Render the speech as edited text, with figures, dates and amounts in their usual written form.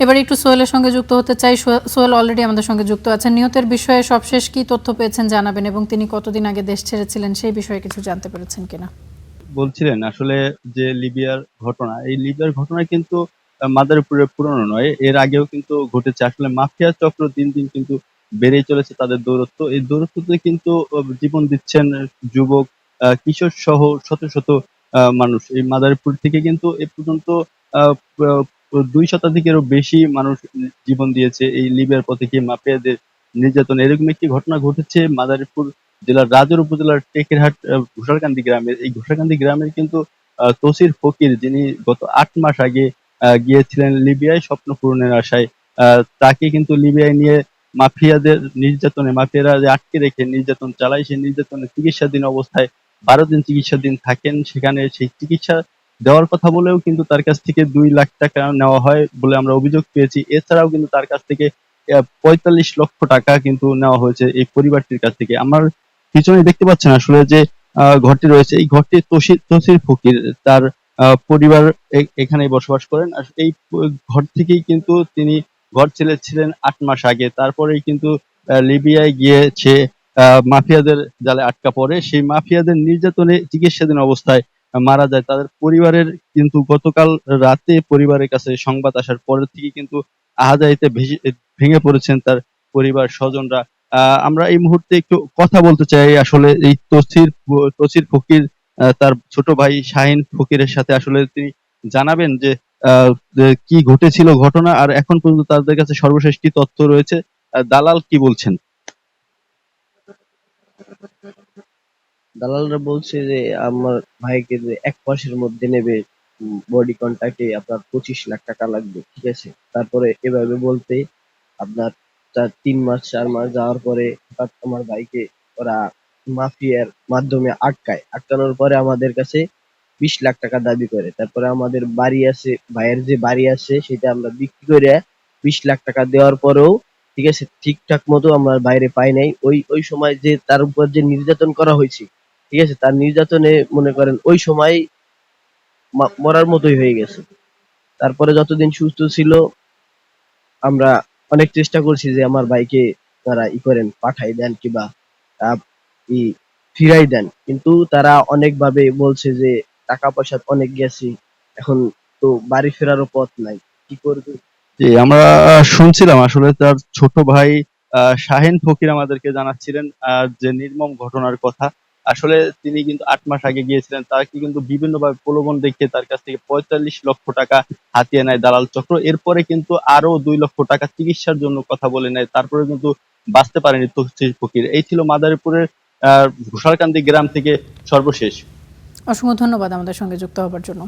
এবার একটু সোহেলের সঙ্গে যুক্ত হতে চাই। সোহেল অলরেডি আমাদের সঙ্গে যুক্ত আছেন। নিহতের বিষয়ে সবশেষ কি তথ্য পেয়েছেন জানাবেন, এবং তিনি কতদিন আগে দেশ ছেড়েছিলেন সেই বিষয়ে কিছু জানতে পেরেছেন কিনা। বলছিলেন আসলে যে লিবিয়ার ঘটনা, এই লিবিয়ার ঘটনা কিন্তু মাদারীপুরের পুরনো নয়, এর আগেও কিন্তু ঘটেছে। আসলে মাফিয়া চক্র দিন দিন কিন্তু বেড়েই চলেছে তাদের দৌরত্ব। এই দৌরত্বতে কিন্তু জীবন দিচ্ছেন যুবক, কিশোর সহ শত শত মানুষ। এই মাদারীপুর থেকে কিন্তু এ পর্যন্ত আহ, আহ, 2 শতাধিকেরও বেশি মানুষ জীবন দিয়েছে এই লিবিয়ার পথে গিয়ে মাফিয়াদের নির্যাতন। এরকম একটি ঘটনা ঘটেছে মাদারীপুর জেলার রাজৌর উপজেলার টেকেরহাট ঘোষালকান্দি গ্রামের। এই ঘোষালকান্দি গ্রামের কিন্তু তসির ফকির, যিনি গত 8 মাস আগে গিয়েছিলেন লিবিয়ায় স্বপ্ন পূরণের আশায়। তাকে কিন্তু লিবিয়ায় নিয়ে মাফিয়াদের নির্যাতনে, মাফিয়ারা যে আটকে রেখে নির্যাতন চালায়, সেই নির্যাতনে চিকিৎসাধীন অবস্থায় 12 দিন চিকিৎসাধীন থাকেন। সেখানে সেই চিকিৎসা দেওয়ার কথা বলেও কিন্তু তার কাছ থেকে 2 লাখ টাকা নেওয়া হয় বলে আমরা অভিযোগ পেয়েছি। এছাড়াও কিন্তু তার কাছ থেকে 45 লক্ষ টাকা কিন্তু নেওয়া হয়েছে এই পরিবারটির কাছ থেকে। আমার পিছনে দেখতে পাচ্ছেন আসলে যে ঘরটি রয়েছে, এই ঘরটি তসির ফকির তার পরিবার এখানেই বসবাস করেন। আর এই ঘর থেকেই কিন্তু তিনি ঘর ছেড়েছিলেন 8 মাস আগে। তারপরেই কিন্তু লিবিয়ায় গিয়ে সে মাফিয়াদের জালে আটকা পড়ে। সেই মাফিয়াদের নির্যাতনে চিকিৎসাধীন অবস্থায় মারা যায়। তাদের পরিবারের কিন্তু গতকাল রাতে পরিবারের কাছে সংবাদ আসার পরের থেকে কিন্তু আহাজারিতে ভেঙে পড়েছেন তার পরিবার স্বজনরা। আমরা এই মুহূর্তে একটু কথা বলতে চাই আসলে এই তসির ফকির তার ছোট ভাই শাহিন ফকিরের সাথে। আসলে তিনি জানাবেন যে কি ঘটেছিল ঘটনা, আর এখন পর্যন্ত তাদের কাছে সর্বশেষ কি তথ্য রয়েছে, দালাল কি বলছেন। দালালরা বলছে যে আমার ভাইকে যে 1 মাসের মধ্যে নেবে, বডি কন্ট্রাক্টে আপনার 25 লাখ টাকা লাগবে, ঠিক আছে। তারপরে এভাবে বলতে আপনার 3 মাস 4 মাস যাওয়ার পরে হঠাৎ আমার ভাইকে ওরা মাফিয়ার মাধ্যমে আটকানোর পরে আমাদের কাছে 20 লাখ টাকা দাবি করে। তারপরে আমাদের বাড়ি আছে, ভাইয়ের যে বাড়ি আছে সেটা আমরা বিক্রি করে 20 লাখ টাকা দেওয়ার পরেও, ঠিক আছে, ঠিকঠাক মতো আমরা বাইরে পাই নাই। ওই ওই সময় যে তার উপর যে নির্যাতন করা হয়েছে, ঠিক আছে, তার নির্যাতনে মনে করেন ওই সময় মরার মতোই হয়ে গেছে। তারপরে যতদিন সুস্থ ছিল আমরা অনেক চেষ্টা করছি যে আমার ভাইকে তারা করেন, পাঠাই দেন কিংবা আহ, ই ফিরাই দেন, কিন্তু তারা অনেক ভাবে বলছে যে টাকা পয়সা অনেক গেছি, এখন তো বাড়ি ফেরারও পথ নাই, কি করবে। জি, আমরা শুনছিলাম আসলে তার ছোট ভাই শাহিন ফকির আমাদেরকে জানাচ্ছিলেন যে নির্মম ঘটনার কথা। আসলে তিনি কিন্তু 8 মাস আগে গিয়েছিলেন, তাকে কিন্তু বিভিন্নভাবে প্রলোভন দেখিয়ে তার কাছ থেকে 45 লক্ষ টাকা হাতিয়ে নেয় দালাল চক্র। এরপরে কিন্তু আরো 2 লক্ষ টাকা চিকিৎসার জন্য কথা বলে নেয়, তারপরে কিন্তু বাঁচতে পারেনি তসির ফকির। এই ছিল মাদারীপুরের ঘোষালকান্দি গ্রাম থেকে সর্বশেষ। অসংখ্য ধন্যবাদ আমাদের সঙ্গে যুক্ত হবার জন্য।